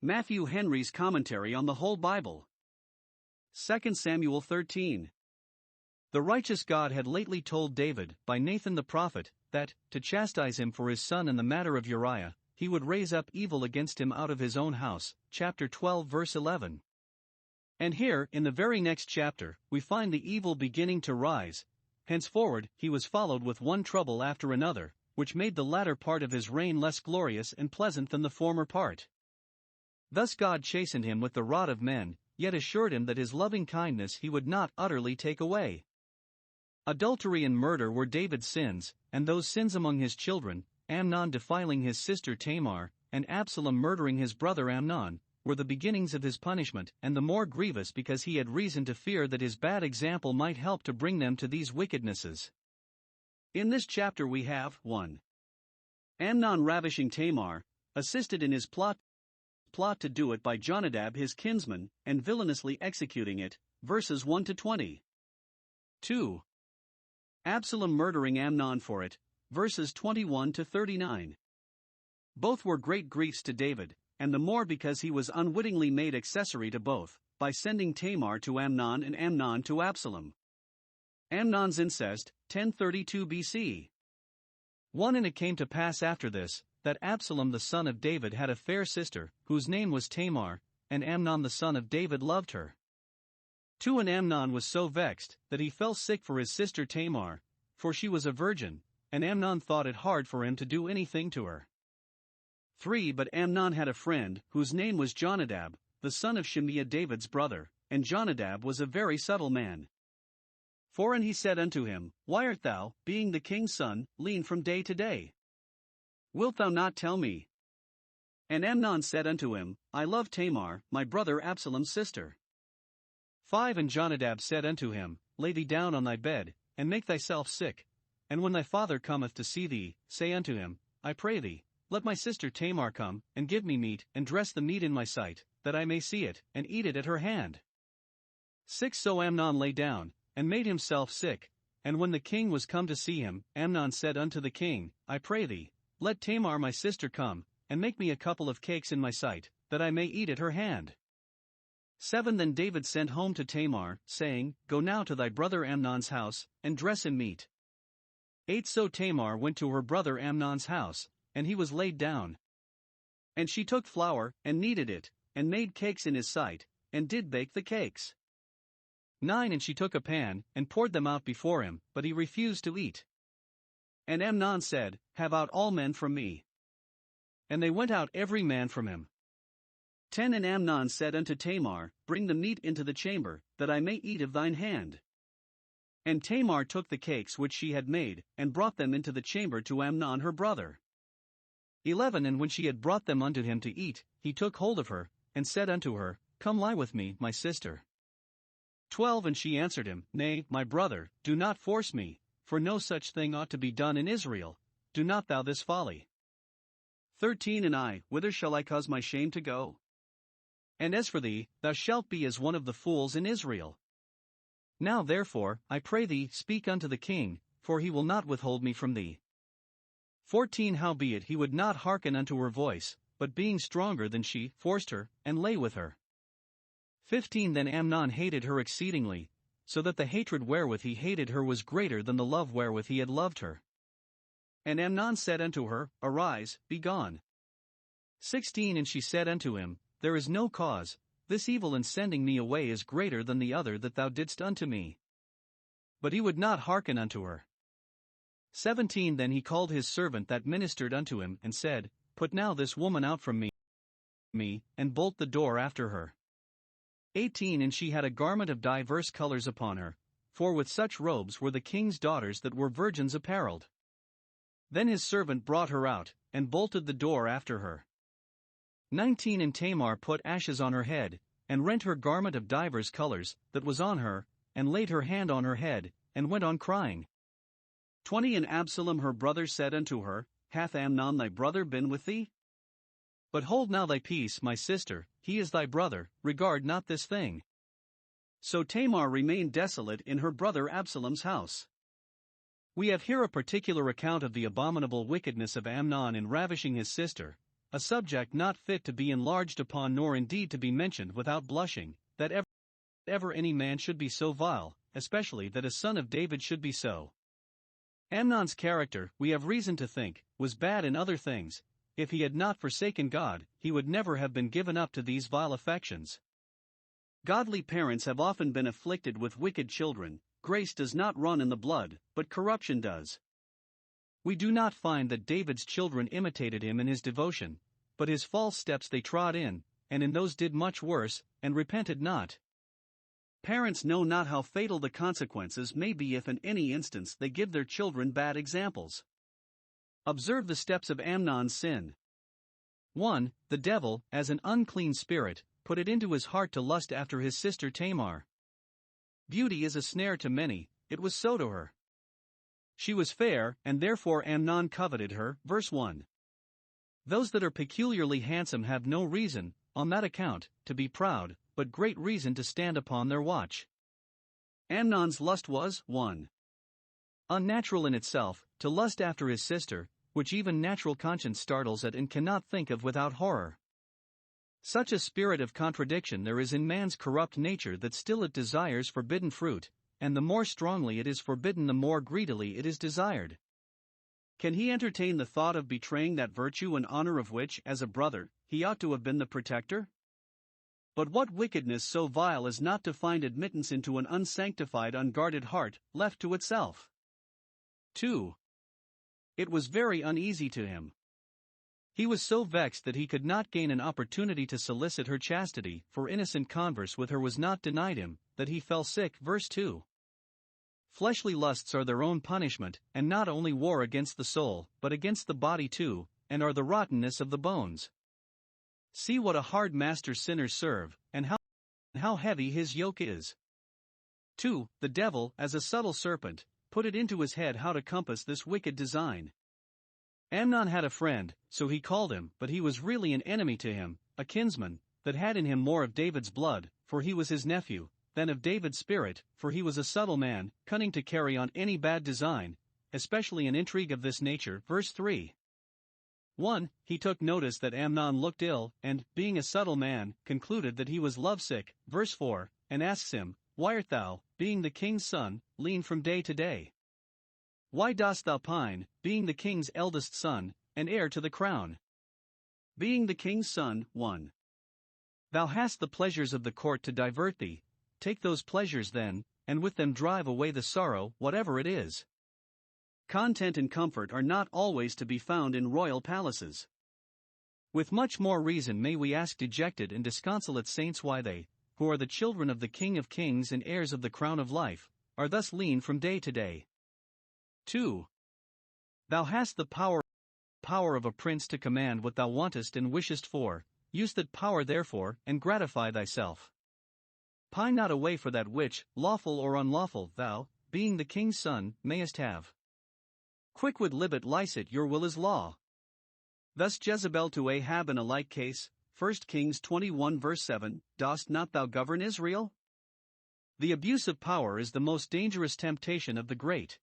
Matthew Henry's Commentary on the Whole Bible. 2 Samuel 13. The righteous God had lately told David, by Nathan the prophet, that, to chastise him for his son in the matter of Uriah, he would raise up evil against him out of his own house, chapter 12 verse 11. And here, in the very next chapter, we find the evil beginning to rise. Henceforward, he was followed with one trouble after another, which made the latter part of his reign less glorious and pleasant than the former part. Thus God chastened him with the rod of men, yet assured him that his loving kindness he would not utterly take away. Adultery and murder were David's sins, and those sins among his children, Amnon defiling his sister Tamar, and Absalom murdering his brother Amnon, were the beginnings of his punishment, and the more grievous because he had reason to fear that his bad example might help to bring them to these wickednesses. In this chapter we have 1. Amnon ravishing Tamar, assisted in his plot to do it by Jonadab his kinsman, and villainously executing it, verses 1 to 20. 2. Absalom murdering Amnon for it, verses 21 to 39. Both were great griefs to David, and the more because he was unwittingly made accessory to both, by sending Tamar to Amnon and Amnon to Absalom. Amnon's incest, 1032 BC. 1. And it came to pass after this, that Absalom the son of David had a fair sister, whose name was Tamar, and Amnon the son of David loved her. 2. And Amnon was so vexed, that he fell sick for his sister Tamar, for she was a virgin, and Amnon thought it hard for him to do anything to her. 3. But Amnon had a friend, whose name was Jonadab, the son of Shimeah David's brother, and Jonadab was a very subtle man. 4. And he said unto him, Why art thou, being the king's son, lean from day to day? Wilt thou not tell me? And Amnon said unto him, I love Tamar, my brother Absalom's sister. 5. And Jonadab said unto him, Lay thee down on thy bed, and make thyself sick, and when thy father cometh to see thee, say unto him, I pray thee, let my sister Tamar come, and give me meat, and dress the meat in my sight, that I may see it, and eat it at her hand. 6. So Amnon lay down, and made himself sick, and when the king was come to see him, Amnon said unto the king, I pray thee, let Tamar my sister come, and make me a couple of cakes in my sight, that I may eat at her hand. 7. Then David sent home to Tamar, saying, Go now to thy brother Amnon's house, and dress him meat. 8. So Tamar went to her brother Amnon's house, and he was laid down. And she took flour, and kneaded it, and made cakes in his sight, and did bake the cakes. 9. And she took a pan, and poured them out before him, but he refused to eat. And Amnon said, Have out all men from me. And they went out every man from him. 10. And Amnon said unto Tamar, Bring the meat into the chamber, that I may eat of thine hand. And Tamar took the cakes which she had made, and brought them into the chamber to Amnon her brother. 11. And when she had brought them unto him to eat, he took hold of her, and said unto her, Come lie with me, my sister. 12. And she answered him, Nay, my brother, do not force me, for no such thing ought to be done in Israel, do not thou this folly. 13. And I, whither shall I cause my shame to go? And as for thee, thou shalt be as one of the fools in Israel. Now therefore, I pray thee, speak unto the king, for he will not withhold me from thee. 14. Howbeit he would not hearken unto her voice, but being stronger than she, forced her, and lay with her. 15. Then Amnon hated her exceedingly, so that the hatred wherewith he hated her was greater than the love wherewith he had loved her. And Amnon said unto her, Arise, be gone. 16. And she said unto him, There is no cause, this evil in sending me away is greater than the other that thou didst unto me. But he would not hearken unto her. 17. Then he called his servant that ministered unto him, and said, Put now this woman out from me, and bolt the door after her. 18. And she had a garment of divers colors upon her, for with such robes were the king's daughters that were virgins apparelled. Then his servant brought her out, and bolted the door after her. 19. And Tamar put ashes on her head, and rent her garment of divers colors, that was on her, and laid her hand on her head, and went on crying. 20. And Absalom her brother said unto her, Hath Amnon thy brother been with thee? But hold now thy peace, my sister, he is thy brother, regard not this thing. So Tamar remained desolate in her brother Absalom's house. We have here a particular account of the abominable wickedness of Amnon in ravishing his sister, a subject not fit to be enlarged upon nor indeed to be mentioned without blushing, that ever any man should be so vile, especially that a son of David should be so. Amnon's character, we have reason to think, was bad in other things. If he had not forsaken God, he would never have been given up to these vile affections. Godly parents have often been afflicted with wicked children. Grace does not run in the blood, but corruption does. We do not find that David's children imitated him in his devotion, but his false steps they trod in, and in those did much worse, and repented not. Parents know not how fatal the consequences may be if in any instance they give their children bad examples. Observe the steps of Amnon's sin. 1. The devil, as an unclean spirit, put it into his heart to lust after his sister Tamar. Beauty is a snare to many, it was so to her. She was fair, and therefore Amnon coveted her. Verse 1. Those that are peculiarly handsome have no reason, on that account, to be proud, but great reason to stand upon their watch. Amnon's lust was 1. Unnatural in itself, to lust after his sister, which even natural conscience startles at and cannot think of without horror. Such a spirit of contradiction there is in man's corrupt nature that still it desires forbidden fruit, and the more strongly it is forbidden the more greedily it is desired. Can he entertain the thought of betraying that virtue and honor of which, as a brother, he ought to have been the protector? But what wickedness so vile as not to find admittance into an unsanctified, unguarded heart, left to itself? 2. It was very uneasy to him. He was so vexed that he could not gain an opportunity to solicit her chastity, for innocent converse with her was not denied him, that he fell sick. Verse 2. Fleshly lusts are their own punishment, and not only war against the soul, but against the body too, and are the rottenness of the bones. See what a hard master sinners serve, and how heavy his yoke is. 2. The devil, as a subtle serpent, put it into his head how to compass this wicked design. Amnon had a friend, so he called him, but he was really an enemy to him, a kinsman, that had in him more of David's blood, for he was his nephew, than of David's spirit, for he was a subtle man, cunning to carry on any bad design, especially an intrigue of this nature. Verse 3. 1. He took notice that Amnon looked ill, and, being a subtle man, concluded that he was lovesick. Verse 4, and asks him, Why art thou, being the king's son, lean from day to day? Why dost thou pine, being the king's eldest son, and heir to the crown? Being the king's son. 1. Thou hast the pleasures of the court to divert thee, take those pleasures then, and with them drive away the sorrow, whatever it is. Content and comfort are not always to be found in royal palaces. With much more reason may we ask dejected and disconsolate saints why they, who are the children of the King of Kings and heirs of the crown of life, are thus lean from day to day. 2. Thou hast the power of a prince to command what thou wantest and wishest for, use that power therefore, and gratify thyself. Pine not away for that which, lawful or unlawful, thou, being the king's son, mayest have. Quicquid libet licet, your will is law. Thus Jezebel to Ahab in a like case, 1 Kings 21 verse 7, Dost not thou govern Israel? The abuse of power is the most dangerous temptation of the great.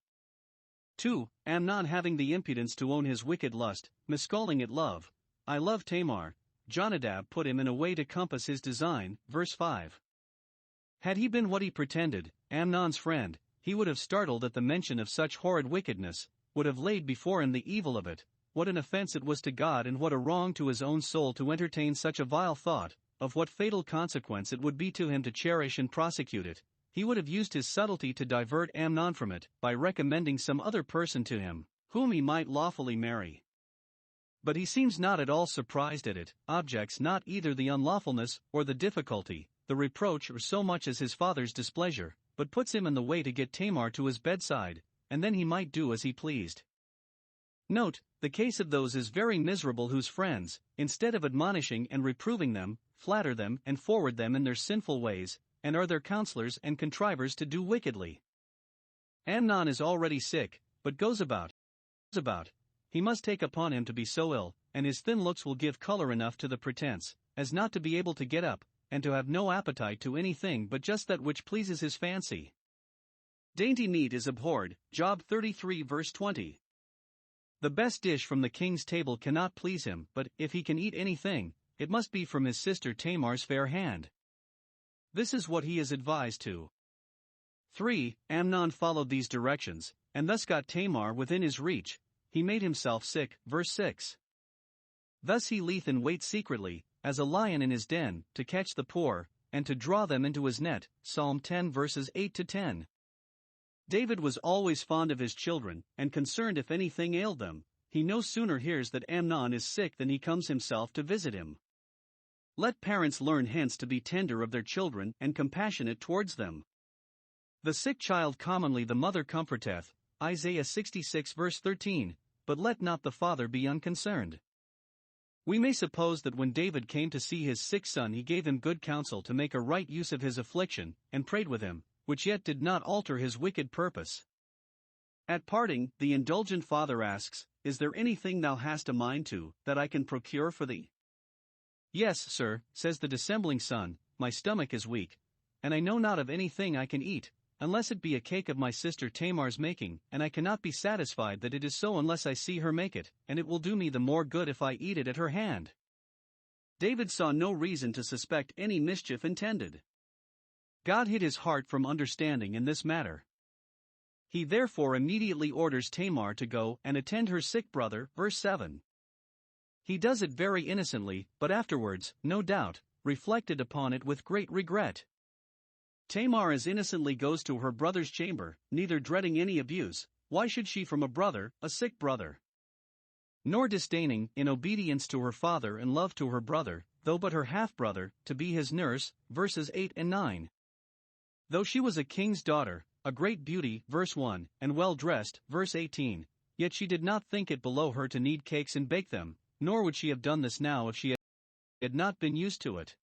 2. Amnon having the impudence to own his wicked lust, miscalling it love, I love Tamar, Jonadab put him in a way to compass his design. Verse 5. Had he been what he pretended, Amnon's friend, he would have startled at the mention of such horrid wickedness, would have laid before him the evil of it, what an offense it was to God and what a wrong to his own soul to entertain such a vile thought, of what fatal consequence it would be to him to cherish and prosecute it. He would have used his subtlety to divert Amnon from it, by recommending some other person to him, whom he might lawfully marry. But he seems not at all surprised at it, objects not either the unlawfulness, or the difficulty, the reproach or so much as his father's displeasure, but puts him in the way to get Tamar to his bedside, and then he might do as he pleased. Note, the case of those is very miserable whose friends, instead of admonishing and reproving them, flatter them and forward them in their sinful ways, and are their counselors and contrivers to do wickedly. Amnon is already sick, but goes about. He must take upon him to be so ill, and his thin looks will give color enough to the pretense, as not to be able to get up, and to have no appetite to anything but just that which pleases his fancy. Dainty meat is abhorred, Job 33 verse 20. The best dish from the king's table cannot please him, but if he can eat anything, it must be from his sister Tamar's fair hand. This is what he is advised to. 3. Amnon followed these directions, and thus got Tamar within his reach. He made himself sick. Verse 6. Thus he lieth in wait secretly, as a lion in his den, to catch the poor, and to draw them into his net. Psalm 10 verses 8-10. David was always fond of his children, and concerned if anything ailed them. He no sooner hears that Amnon is sick than he comes himself to visit him. Let parents learn hence to be tender of their children and compassionate towards them. The sick child commonly the mother comforteth, Isaiah 66 verse 13, but let not the father be unconcerned. We may suppose that when David came to see his sick son he gave him good counsel to make a right use of his affliction, and prayed with him, which yet did not alter his wicked purpose. At parting, the indulgent father asks, Is there anything thou hast a mind to, that I can procure for thee? Yes, sir, says the dissembling son, my stomach is weak, and I know not of anything I can eat, unless it be a cake of my sister Tamar's making, and I cannot be satisfied that it is so unless I see her make it, and it will do me the more good if I eat it at her hand. David saw no reason to suspect any mischief intended. God hid his heart from understanding in this matter. He therefore immediately orders Tamar to go and attend her sick brother. Verse 7. He does it very innocently, but afterwards, no doubt, reflected upon it with great regret. Tamar as innocently goes to her brother's chamber, neither dreading any abuse. Why should she from a brother, a sick brother? Nor disdaining, in obedience to her father and love to her brother, though but her half-brother, to be his nurse. Verses 8 and 9. Though she was a king's daughter, a great beauty, verse 1, and well dressed, verse 18, yet she did not think it below her to knead cakes and bake them, nor would she have done this now if she had not been used to it.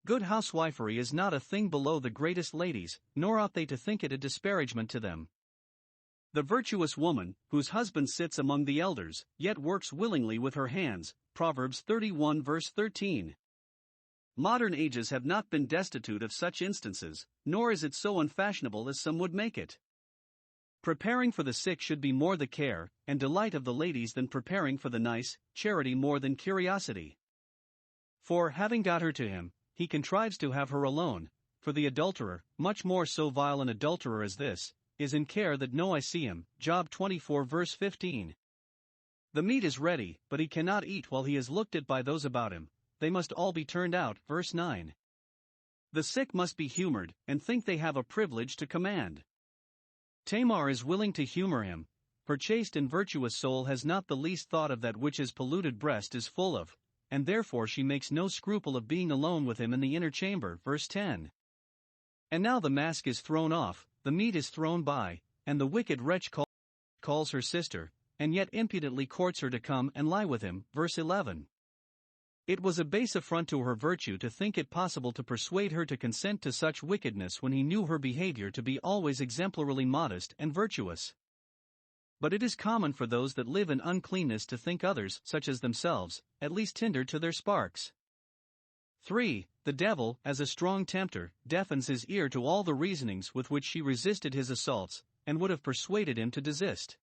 Good housewifery is not a thing below the greatest ladies, nor ought they to think it a disparagement to them. The virtuous woman, whose husband sits among the elders, yet works willingly with her hands, Proverbs 31 verse 13. Modern ages have not been destitute of such instances, nor is it so unfashionable as some would make it. Preparing for the sick should be more the care and delight of the ladies than preparing for the nice, charity more than curiosity. For, having got her to him, he contrives to have her alone, for the adulterer, much more so vile an adulterer as this, is in care that no eye see him. Job 24 verse 15. The meat is ready, but he cannot eat while he is looked at by those about him. They must all be turned out. Verse 9. The sick must be humored, and think they have a privilege to command. Tamar is willing to humor him. Her chaste and virtuous soul has not the least thought of that which his polluted breast is full of, and therefore she makes no scruple of being alone with him in the inner chamber. Verse 10. And now the mask is thrown off, the meat is thrown by, and the wicked wretch calls her sister, and yet impudently courts her to come and lie with him. Verse 11. It was a base affront to her virtue to think it possible to persuade her to consent to such wickedness when he knew her behavior to be always exemplarily modest and virtuous. But it is common for those that live in uncleanness to think others, such as themselves, at least hinder to their sparks. 3. The devil, as a strong tempter, deafens his ear to all the reasonings with which she resisted his assaults, and would have persuaded him to desist.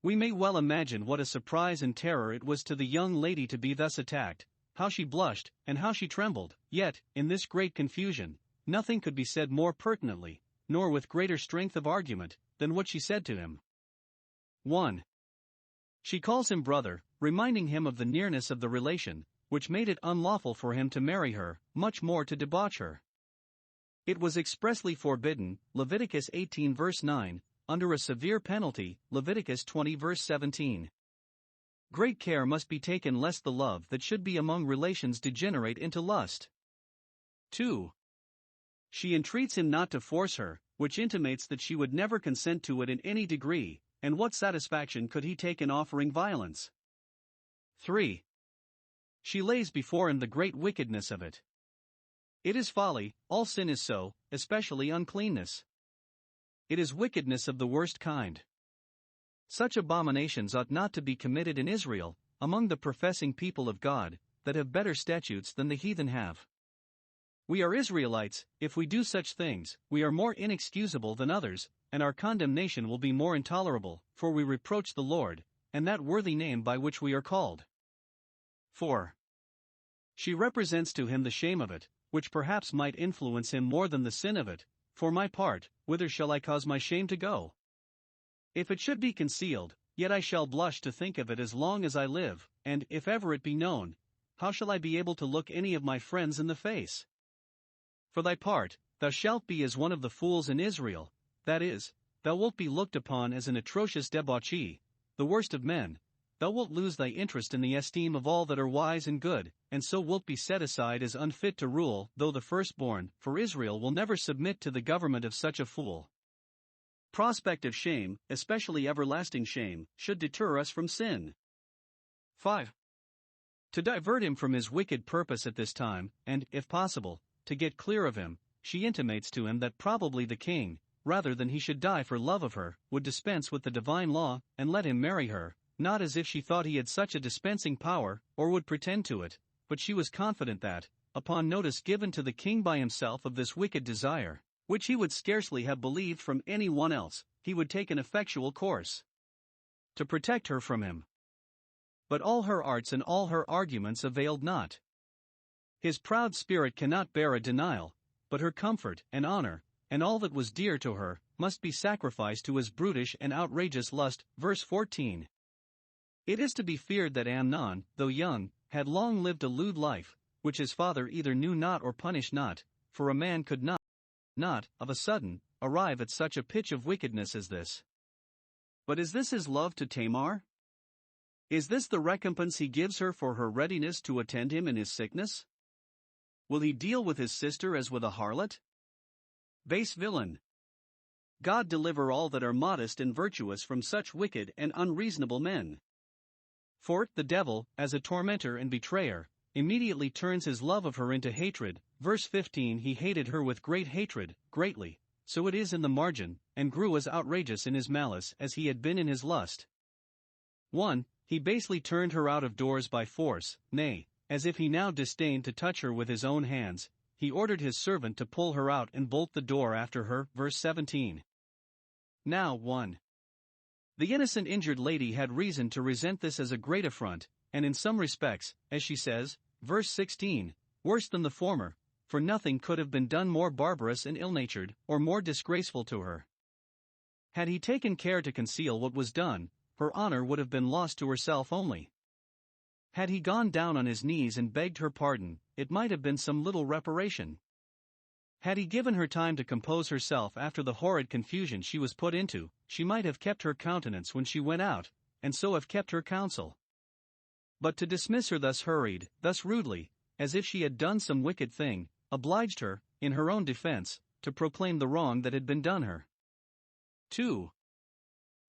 We may well imagine what a surprise and terror it was to the young lady to be thus attacked, how she blushed, and how she trembled. Yet, in this great confusion, nothing could be said more pertinently, nor with greater strength of argument, than what she said to him. 1. She calls him brother, reminding him of the nearness of the relation, which made it unlawful for him to marry her, much more to debauch her. It was expressly forbidden, Leviticus 18 verse 9, under a severe penalty, Leviticus 20 verse 17. Great care must be taken lest the love that should be among relations degenerate into lust. 2. She entreats him not to force her, which intimates that she would never consent to it in any degree, and what satisfaction could he take in offering violence? 3. She lays before him the great wickedness of it. It is folly, all sin is so, especially uncleanness. It is wickedness of the worst kind. Such abominations ought not to be committed in Israel, among the professing people of God, that have better statutes than the heathen have. We are Israelites. If we do such things, we are more inexcusable than others, and our condemnation will be more intolerable, for we reproach the Lord, and that worthy name by which we are called. 4. She represents to him the shame of it, which perhaps might influence him more than the sin of it. For my part, whither shall I cause my shame to go? If it should be concealed, yet I shall blush to think of it as long as I live, and, if ever it be known, how shall I be able to look any of my friends in the face? For thy part, thou shalt be as one of the fools in Israel, that is, thou wilt be looked upon as an atrocious debauchee, the worst of men. Thou wilt lose thy interest in the esteem of all that are wise and good, and so wilt be set aside as unfit to rule, though the firstborn, for Israel will never submit to the government of such a fool. Prospect of shame, especially everlasting shame, should deter us from sin. 5. To divert him from his wicked purpose at this time, and, if possible, to get clear of him, she intimates to him that probably the king, rather than he should die for love of her, would dispense with the divine law, and let him marry her, not as if she thought he had such a dispensing power, or would pretend to it, but she was confident that, upon notice given to the king by himself of this wicked desire, which he would scarcely have believed from any one else, he would take an effectual course to protect her from him. But all her arts and all her arguments availed not. His proud spirit cannot bear a denial, but her comfort and honor, and all that was dear to her, must be sacrificed to his brutish and outrageous lust. Verse 14. It is to be feared that Amnon, though young, had long lived a lewd life, which his father either knew not or punished not, for a man could not, of a sudden, arrive at such a pitch of wickedness as this. But is this his love to Tamar? Is this the recompense he gives her for her readiness to attend him in his sickness? Will he deal with his sister as with a harlot? Base villain! God deliver all that are modest and virtuous from such wicked and unreasonable men. For, the devil, as a tormentor and betrayer, immediately turns his love of her into hatred. Verse 15. He hated her with great hatred, greatly, so it is in the margin, and grew as outrageous in his malice as he had been in his lust. 1. He basely turned her out of doors by force, nay, as if he now disdained to touch her with his own hands, he ordered his servant to pull her out and bolt the door after her. Verse 17. Now, 1. The innocent injured lady had reason to resent this as a great affront, and in some respects, as she says, verse 16, worse than the former, for nothing could have been done more barbarous and ill-natured, or more disgraceful to her. Had he taken care to conceal what was done, her honor would have been lost to herself only. Had he gone down on his knees and begged her pardon, it might have been some little reparation. Had he given her time to compose herself after the horrid confusion she was put into, she might have kept her countenance when she went out, and so have kept her counsel. But to dismiss her thus hurried, thus rudely, as if she had done some wicked thing, obliged her, in her own defense, to proclaim the wrong that had been done her. 2.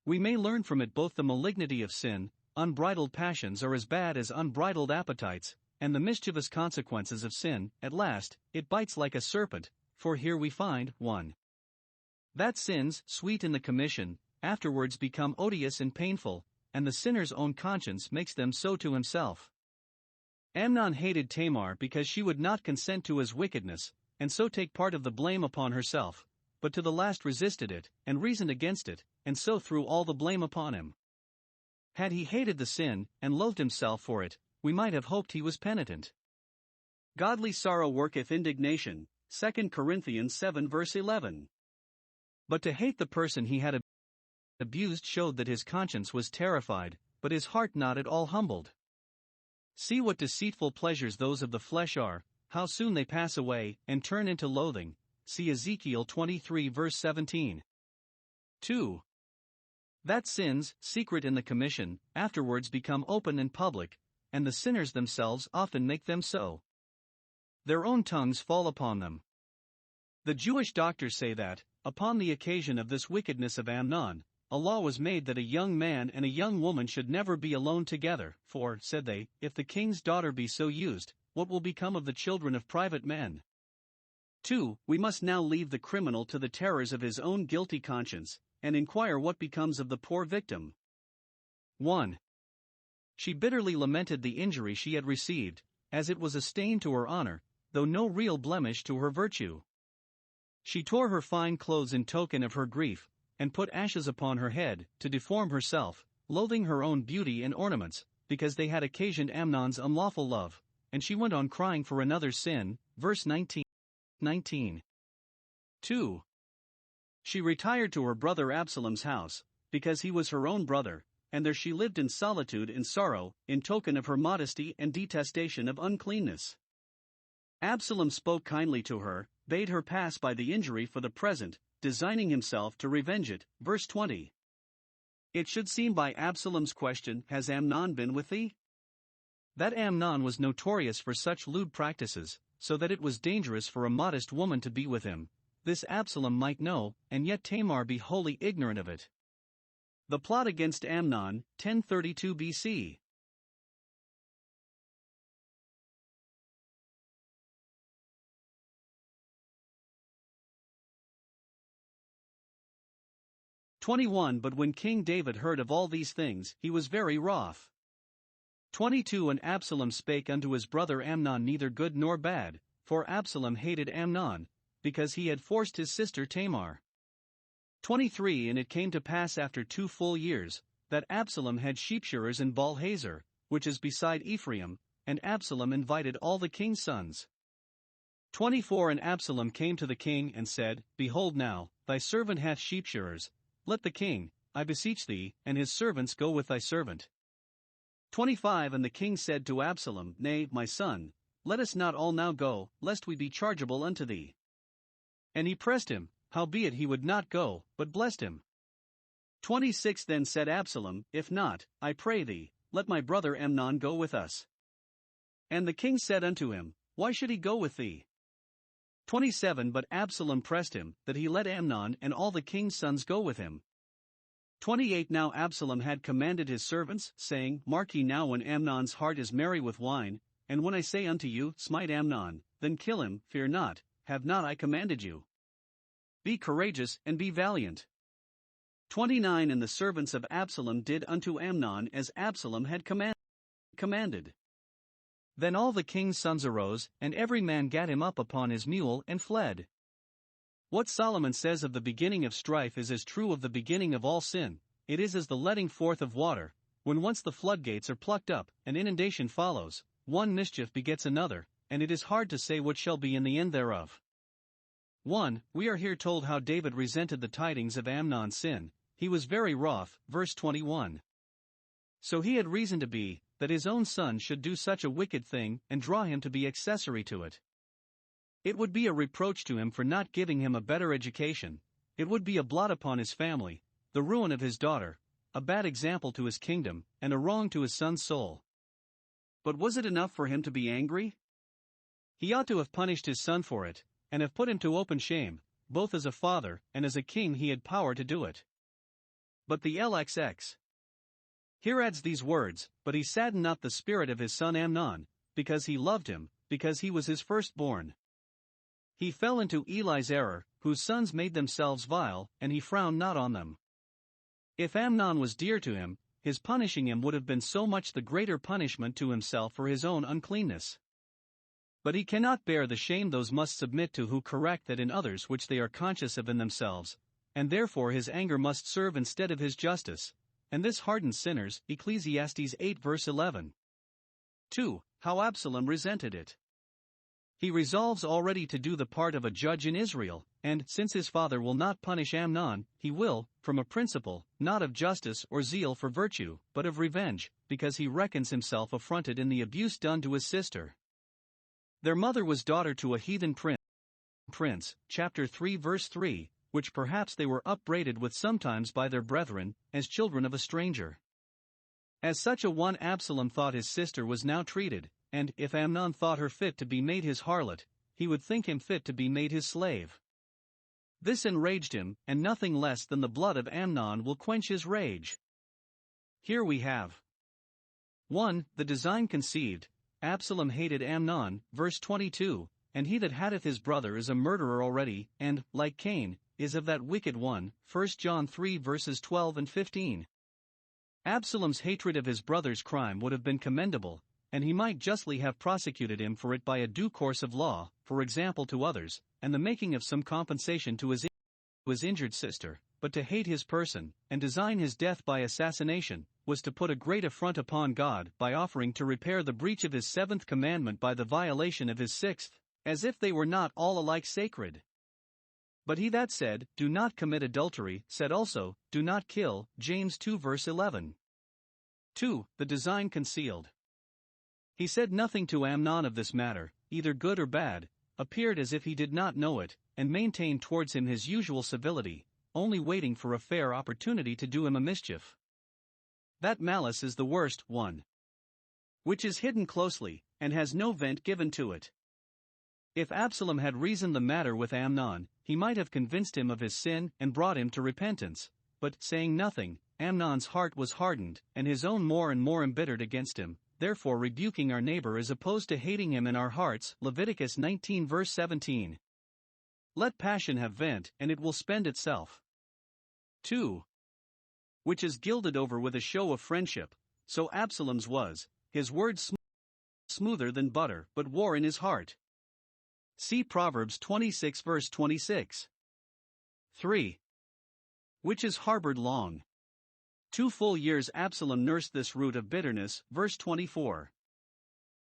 We may learn from it both the malignity of sin. Unbridled passions are as bad as unbridled appetites, and the mischievous consequences of sin. At last, it bites like a serpent, for here we find, 1. That sins, sweet in the commission, afterwards become odious and painful, and the sinner's own conscience makes them so to himself. Amnon hated Tamar because she would not consent to his wickedness, and so take part of the blame upon herself, but to the last resisted it, and reasoned against it, and so threw all the blame upon him. Had he hated the sin, and loathed himself for it, we might have hoped he was penitent. Godly sorrow worketh indignation, 2 Corinthians 7 verse 11. But to hate the person he had abused showed that his conscience was terrified, but his heart not at all humbled. See what deceitful pleasures those of the flesh are, how soon they pass away, and turn into loathing. See Ezekiel 23 verse 17. 2. That sins, secret in the commission, afterwards become open and public, and the sinners themselves often make them so. Their own tongues fall upon them. The Jewish doctors say that, upon the occasion of this wickedness of Amnon, a law was made that a young man and a young woman should never be alone together, for, said they, if the king's daughter be so used, what will become of the children of private men? 2. We must now leave the criminal to the terrors of his own guilty conscience, and inquire what becomes of the poor victim. 1. She bitterly lamented the injury she had received, as it was a stain to her honor, though no real blemish to her virtue. She tore her fine clothes in token of her grief, and put ashes upon her head, to deform herself, loathing her own beauty and ornaments, because they had occasioned Amnon's unlawful love, and she went on crying for another's sin. Verse 19. 2. She retired to her brother Absalom's house, because he was her own brother, and there she lived in solitude and sorrow, in token of her modesty and detestation of uncleanness. Absalom spoke kindly to her, bade her pass by the injury for the present, designing himself to revenge it. Verse 20. It should seem by Absalom's question, "Has Amnon been with thee?" that Amnon was notorious for such lewd practices, so that it was dangerous for a modest woman to be with him. This Absalom might know, and yet Tamar be wholly ignorant of it. The plot against Amnon, 1032 BC. But when King David heard of all these things, he was very wroth. 22 And Absalom spake unto his brother Amnon neither good nor bad, for Absalom hated Amnon, because he had forced his sister Tamar. 23 And it came to pass after 2 full years, that Absalom had sheepshearers in Baal-hazor, which is beside Ephraim, and Absalom invited all the king's sons. 24 And Absalom came to the king and said, Behold now, thy servant hath sheepshearers. Let the king, I beseech thee, and his servants go with thy servant. 25 And the king said to Absalom, Nay, my son, let us not all now go, lest we be chargeable unto thee. And he pressed him, howbeit he would not go, but blessed him. 26 Then said Absalom, If not, I pray thee, let my brother Amnon go with us. And the king said unto him, Why should he go with thee? 27 But Absalom pressed him, that he let Amnon and all the king's sons go with him. 28 Now Absalom had commanded his servants, saying, Mark ye now when Amnon's heart is merry with wine, and when I say unto you, Smite Amnon, then kill him, fear not, have not I commanded you? Be courageous and be valiant. 29 And the servants of Absalom did unto Amnon as Absalom had commanded. Then all the king's sons arose, and every man gat him up upon his mule and fled. What Solomon says of the beginning of strife is as true of the beginning of all sin. It is as the letting forth of water, when once the floodgates are plucked up, and inundation follows, one mischief begets another, and it is hard to say what shall be in the end thereof. 1. We are here told how David resented the tidings of Amnon's sin. He was very wroth, verse 21. So he had reason to be, that his own son should do such a wicked thing, and draw him to be accessory to it. It would be a reproach to him for not giving him a better education, it would be a blot upon his family, the ruin of his daughter, a bad example to his kingdom, and a wrong to his son's soul. But was it enough for him to be angry? He ought to have punished his son for it, and have put him to open shame. Both as a father and as a king he had power to do it. But the LXX here adds these words, But he saddened not the spirit of his son Amnon, because he loved him, because he was his firstborn. He fell into Eli's error, whose sons made themselves vile, and he frowned not on them. If Amnon was dear to him, his punishing him would have been so much the greater punishment to himself for his own uncleanness. But he cannot bear the shame those must submit to who correct that in others which they are conscious of in themselves, and therefore his anger must serve instead of his justice. And this hardens sinners, Ecclesiastes 8 verse 11. 2. How Absalom resented it. He resolves already to do the part of a judge in Israel, and, since his father will not punish Amnon, he will, from a principle, not of justice or zeal for virtue, but of revenge, because he reckons himself affronted in the abuse done to his sister. Their mother was daughter to a heathen prince, chapter 3 verse 3, which perhaps they were upbraided with sometimes by their brethren, as children of a stranger. As such a one Absalom thought his sister was now treated, and, if Amnon thought her fit to be made his harlot, he would think him fit to be made his slave. This enraged him, and nothing less than the blood of Amnon will quench his rage. Here we have 1. The design conceived. Absalom hated Amnon, verse 22, and he that hateth his brother is a murderer already, and, like Cain, is of that wicked one, 1 John 3 verses 12 and 15. Absalom's hatred of his brother's crime would have been commendable, and he might justly have prosecuted him for it by a due course of law, for example to others, and the making of some compensation to his injured sister. but to hate his person, and design his death by assassination, was to put a great affront upon God by offering to repair the breach of his seventh commandment by the violation of his sixth, as if they were not all alike sacred. But he that said, "Do not commit adultery," said also, "Do not kill," James 2 verse 11. 2. The design concealed. He said nothing to Amnon of this matter, either good or bad, appeared as if he did not know it, and maintained towards him his usual civility, only waiting for a fair opportunity to do him a mischief. That malice is the worst one, which is hidden closely, and has no vent given to it. If Absalom had reasoned the matter with Amnon, he might have convinced him of his sin and brought him to repentance, but, saying nothing, Amnon's heart was hardened, and his own more and more embittered against him. Therefore rebuking our neighbor is opposed to hating him in our hearts, Leviticus 19 verse 17. Let passion have vent, and it will spend itself. 2. Which is gilded over with a show of friendship, so Absalom's was, his word smoother than butter, but war in his heart. See Proverbs 26 verse 26. 3. Which is harbored long. 2 full years Absalom nursed this root of bitterness, verse 24.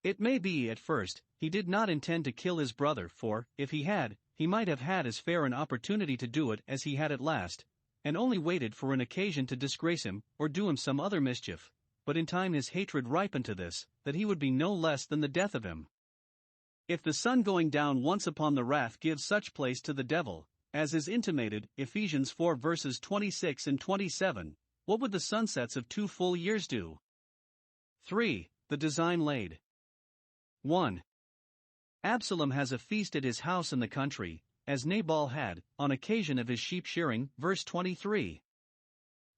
It may be, at first, he did not intend to kill his brother, for, if he had, he might have had as fair an opportunity to do it as he had at last, and only waited for an occasion to disgrace him, or do him some other mischief. But in time his hatred ripened to this, that he would be no less than the death of him. If the sun going down once upon the wrath gives such place to the devil, as is intimated, Ephesians 4 verses 26 and 27, what would the sunsets of 2 full years do? 3. The design laid. 1. Absalom has a feast at his house in the country, as Nabal had, on occasion of his sheep shearing, verse 23.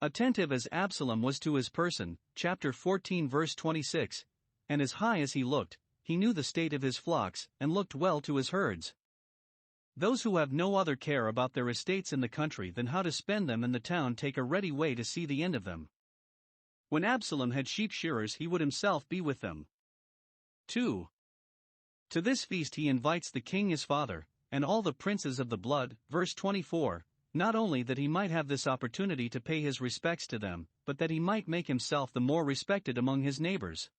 Attentive as Absalom was to his person, chapter 14 verse 26, and as high as he looked, he knew the state of his flocks, and looked well to his herds. Those who have no other care about their estates in the country than how to spend them in the town take a ready way to see the end of them. When Absalom had sheep shearers he would himself be with them. 2. To this feast he invites the king his father, and all the princes of the blood, verse 24, not only that he might have this opportunity to pay his respects to them, but that he might make himself the more respected among his neighbors.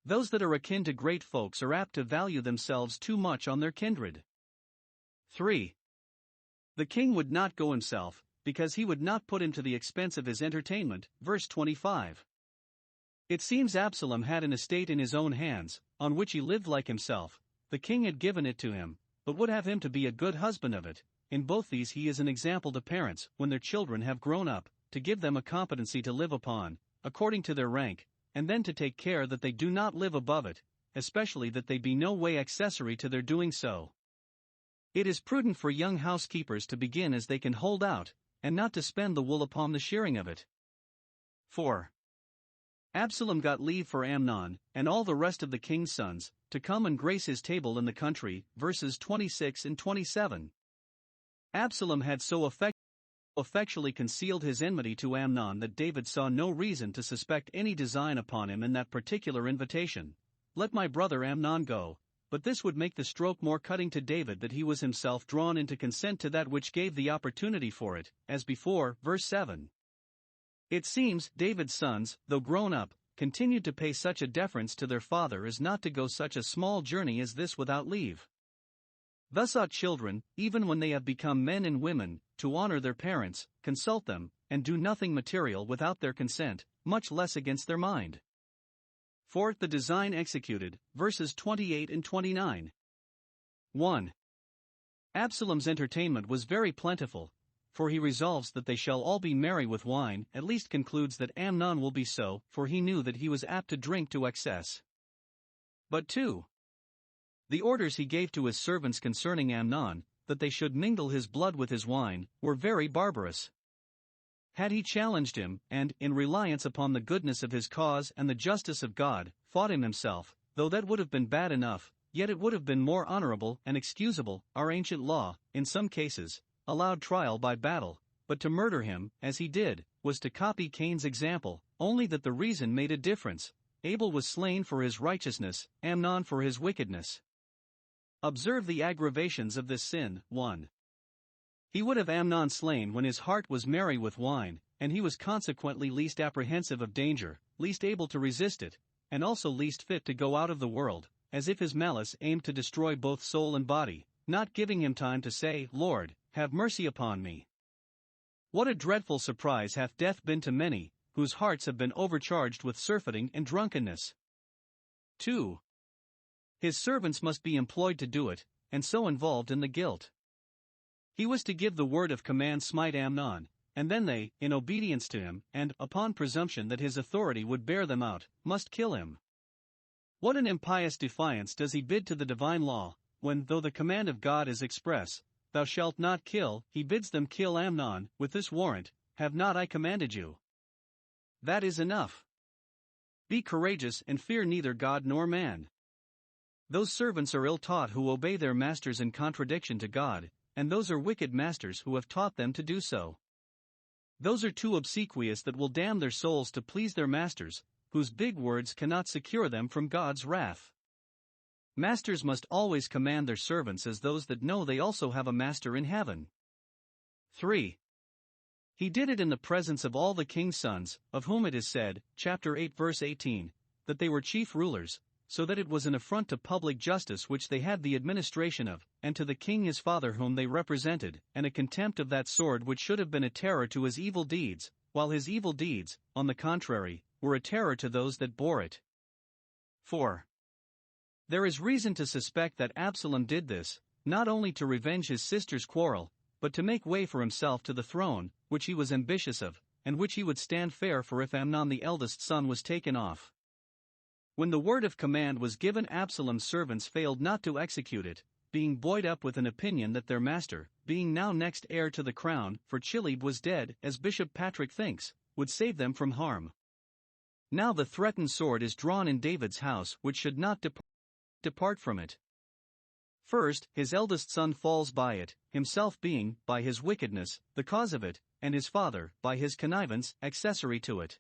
Those that are akin to great folks are apt to value themselves too much on their kindred. 3. The king would not go himself, because he would not put him to the expense of his entertainment, verse 25. It seems Absalom had an estate in his own hands, on which he lived like himself. The king had given it to him, but would have him to be a good husband of it. In both these he is an example to parents, when their children have grown up, to give them a competency to live upon, according to their rank, and then to take care that they do not live above it, especially that they be no way accessory to their doing so. It is prudent for young housekeepers to begin as they can hold out, and not to spend the wool upon the shearing of it. 4. Absalom got leave for Amnon, and all the rest of the king's sons, to come and grace his table in the country, verses 26 and 27. Absalom had so effectually concealed his enmity to Amnon that David saw no reason to suspect any design upon him in that particular invitation. Let my brother Amnon go. But this would make the stroke more cutting to David that he was himself drawn into consent to that which gave the opportunity for it, as before, verse 7. It seems, David's sons, though grown up, continued to pay such a deference to their father as not to go such a small journey as this without leave. Thus ought children, even when they have become men and women, to honor their parents, consult them, and do nothing material without their consent, much less against their mind. 4. The design executed, verses 28 and 29. 1. Absalom's entertainment was very plentiful, for he resolves that they shall all be merry with wine, at least concludes that Amnon will be so, for he knew that he was apt to drink to excess. But 2. The orders he gave to his servants concerning Amnon, that they should mingle his blood with his wine, were very barbarous. Had he challenged him, and, in reliance upon the goodness of his cause and the justice of God, fought him himself, though that would have been bad enough, yet it would have been more honorable and excusable, our ancient law, in some cases, allowed trial by battle, but to murder him, as he did, was to copy Cain's example, only that the reason made a difference. Abel was slain for his righteousness, Amnon for his wickedness. Observe the aggravations of this sin. 1. He would have Amnon slain when his heart was merry with wine, and he was consequently least apprehensive of danger, least able to resist it, and also least fit to go out of the world, as if his malice aimed to destroy both soul and body, not giving him time to say, Lord, have mercy upon me. What a dreadful surprise hath death been to many, whose hearts have been overcharged with surfeiting and drunkenness. 2. His servants must be employed to do it, and so involved in the guilt. He was to give the word of command, smite Amnon, and then they, in obedience to him, and, upon presumption that his authority would bear them out, must kill him. What an impious defiance does he bid to the divine law, when, though the command of God is express, thou shalt not kill, he bids them kill Amnon, with this warrant, have not I commanded you? That is enough. Be courageous and fear neither God nor man. Those servants are ill-taught who obey their masters in contradiction to God, and those are wicked masters who have taught them to do so. Those are too obsequious that will damn their souls to please their masters, whose big words cannot secure them from God's wrath. Masters must always command their servants as those that know they also have a master in heaven. 3. He did it in the presence of all the king's sons, of whom it is said, chapter 8 verse 18, that they were chief rulers, so that it was an affront to public justice which they had the administration of, and to the king his father whom they represented, and a contempt of that sword which should have been a terror to his evil deeds, while his evil deeds, on the contrary, were a terror to those that bore it. 4. There is reason to suspect that Absalom did this, not only to revenge his sister's quarrel, but to make way for himself to the throne, which he was ambitious of, and which he would stand fair for if Amnon the eldest son was taken off. When the word of command was given, Absalom's servants failed not to execute it, being buoyed up with an opinion that their master, being now next heir to the crown, for Chilib was dead, as Bishop Patrick thinks, would save them from harm. Now the threatened sword is drawn in David's house, which should not depart from it. First, his eldest son falls by it, himself being, by his wickedness, the cause of it, and his father, by his connivance, accessory to it.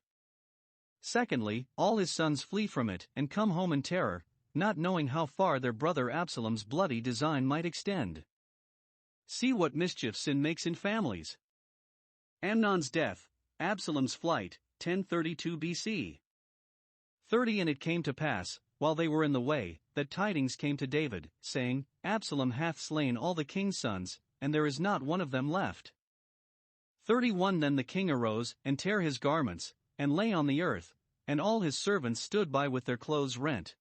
Secondly, all his sons flee from it, and come home in terror, not knowing how far their brother Absalom's bloody design might extend. See what mischief sin makes in families. Amnon's death, Absalom's flight, 1032 BC. 30. And it came to pass, while they were in the way, that tidings came to David, saying, Absalom hath slain all the king's sons, and there is not one of them left. 31. Then the king arose, and tare his garments, and lay on the earth, and all his servants stood by with their clothes rent.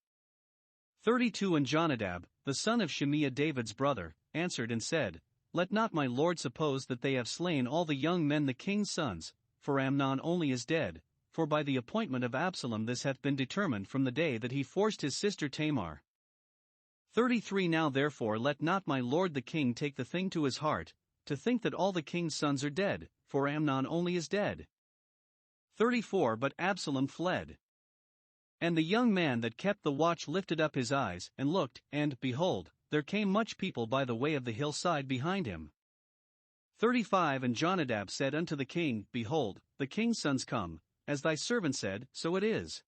32. And Jonadab, the son of Shimea David's brother, answered and said, Let not my lord suppose that they have slain all the young men the king's sons, for Amnon only is dead, for by the appointment of Absalom this hath been determined from the day that he forced his sister Tamar. 33. Now therefore let not my lord the king take the thing to his heart, to think that all the king's sons are dead, for Amnon only is dead. 34. But Absalom fled. And the young man that kept the watch lifted up his eyes, and looked, and, behold, there came much people by the way of the hillside behind him. 35. And Jonadab said unto the king, Behold, the king's sons come, as thy servant said, so it is.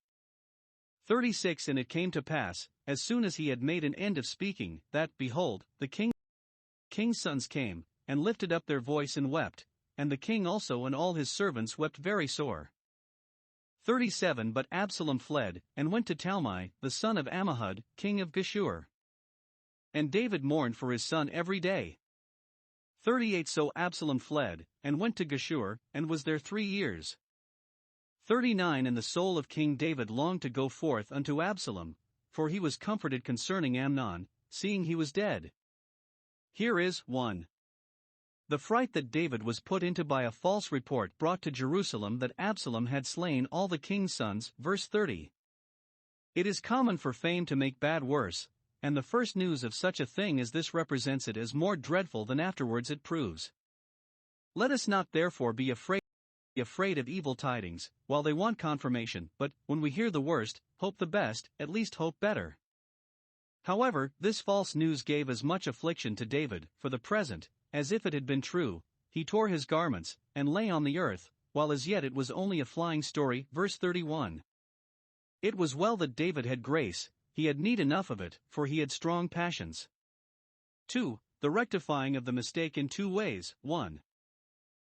36. And it came to pass, as soon as he had made an end of speaking, that, behold, the king's sons came, and lifted up their voice and wept, and the king also and all his servants wept very sore. 37. But Absalom fled, and went to Talmai, the son of Ammihud, king of Geshur. And David mourned for his son every day. 38. So Absalom fled, and went to Geshur, and was there 3 years. 39. And the soul of King David longed to go forth unto Absalom, for he was comforted concerning Amnon, seeing he was dead. Here is 1. The fright that David was put into by a false report brought to Jerusalem that Absalom had slain all the king's sons, verse 30. It is common for fame to make bad worse, and the first news of such a thing as this represents it as more dreadful than afterwards it proves. Let us not therefore be afraid of evil tidings, while they want confirmation, but, when we hear the worst, hope the best, at least hope better. However, this false news gave as much affliction to David, for the present, as if it had been true. He tore his garments, and lay on the earth, while as yet it was only a flying story, verse 31. It was well that David had grace, he had need enough of it, for he had strong passions. 2. the rectifying of the mistake in two ways. 1.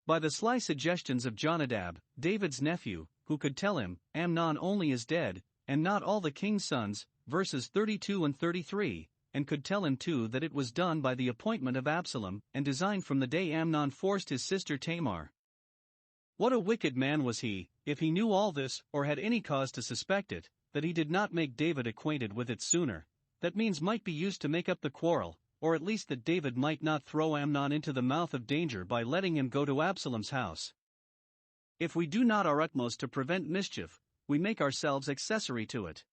By the sly suggestions of Jonadab, David's nephew, who could tell him, Amnon only is dead, and not all the king's sons, verses 32 and 33, and could tell him too that it was done by the appointment of Absalom, and designed from the day Amnon forced his sister Tamar. What a wicked man was he, if he knew all this, or had any cause to suspect it, that he did not make David acquainted with it sooner. That means might be used to make up the quarrel, or at least that David might not throw Amnon into the mouth of danger by letting him go to Absalom's house. If we do not our utmost to prevent mischief, we make ourselves accessory to it.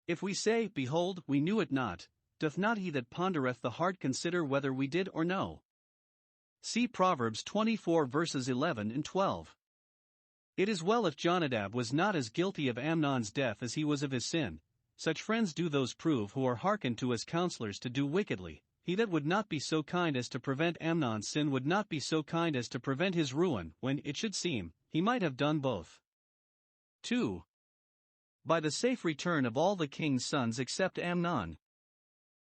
If we say, Behold, we knew it not, doth not he that pondereth the heart consider whether we did or no? See Proverbs 24 verses 11 and 12. It is well if Jonadab was not as guilty of Amnon's death as he was of his sin. Such friends do those prove who are hearkened to as counselors to do wickedly. He that would not be so kind as to prevent Amnon's sin would not be so kind as to prevent his ruin, when, it should seem, he might have done both. 2. By the safe return of all the king's sons except Amnon.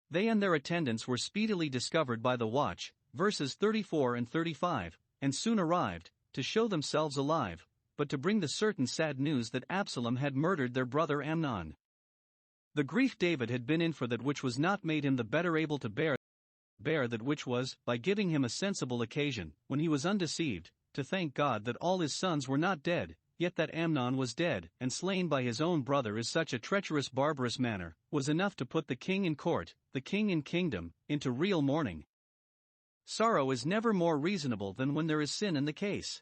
They and their attendants were speedily discovered by the watch, verses 34 and 35, and soon arrived, to show themselves alive, but to bring the certain sad news that Absalom had murdered their brother Amnon. The grief David had been in for that which was not made him the better able to bear that which was, by giving him a sensible occasion, when he was undeceived, to thank God that all his sons were not dead, yet that Amnon was dead, and slain by his own brother in such a treacherous barbarous manner, was enough to put the king in court, the king in kingdom, into real mourning. Sorrow is never more reasonable than when there is sin in the case.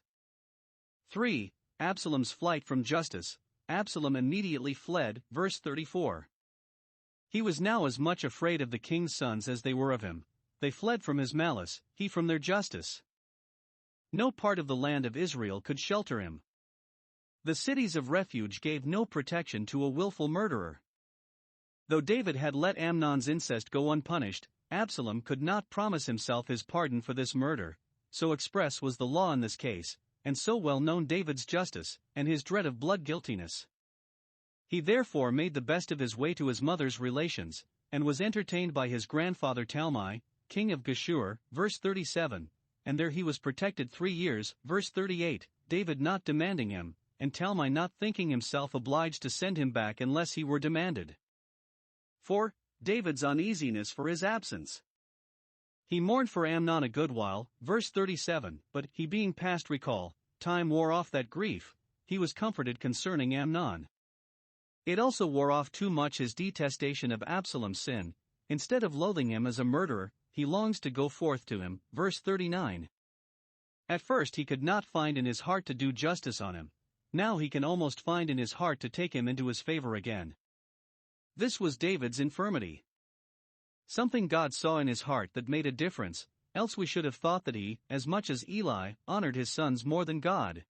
3. Absalom's flight from justice. Absalom immediately fled, verse 34. He was now as much afraid of the king's sons as they were of him. They fled from his malice, he from their justice. No part of the land of Israel could shelter him. The cities of refuge gave no protection to a willful murderer. Though David had let Amnon's incest go unpunished, Absalom could not promise himself his pardon for this murder, so express was the law in this case, and so well known David's justice, and his dread of blood guiltiness. He therefore made the best of his way to his mother's relations, and was entertained by his grandfather Talmai, king of Geshur, verse 37, and there he was protected 3 years, verse 38, David not demanding him, and Talmai not thinking himself obliged to send him back unless he were demanded. 4. David's uneasiness for his absence. He mourned for Amnon a good while, verse 37, but, he being past recall, time wore off that grief, he was comforted concerning Amnon. It also wore off too much his detestation of Absalom's sin. Instead of loathing him as a murderer, he longs to go forth to him, verse 39. At first he could not find in his heart to do justice on him. Now he can almost find in his heart to take him into his favor again. This was David's infirmity. Something God saw in his heart that made a difference, else we should have thought that he, as much as Eli, honored his sons more than God.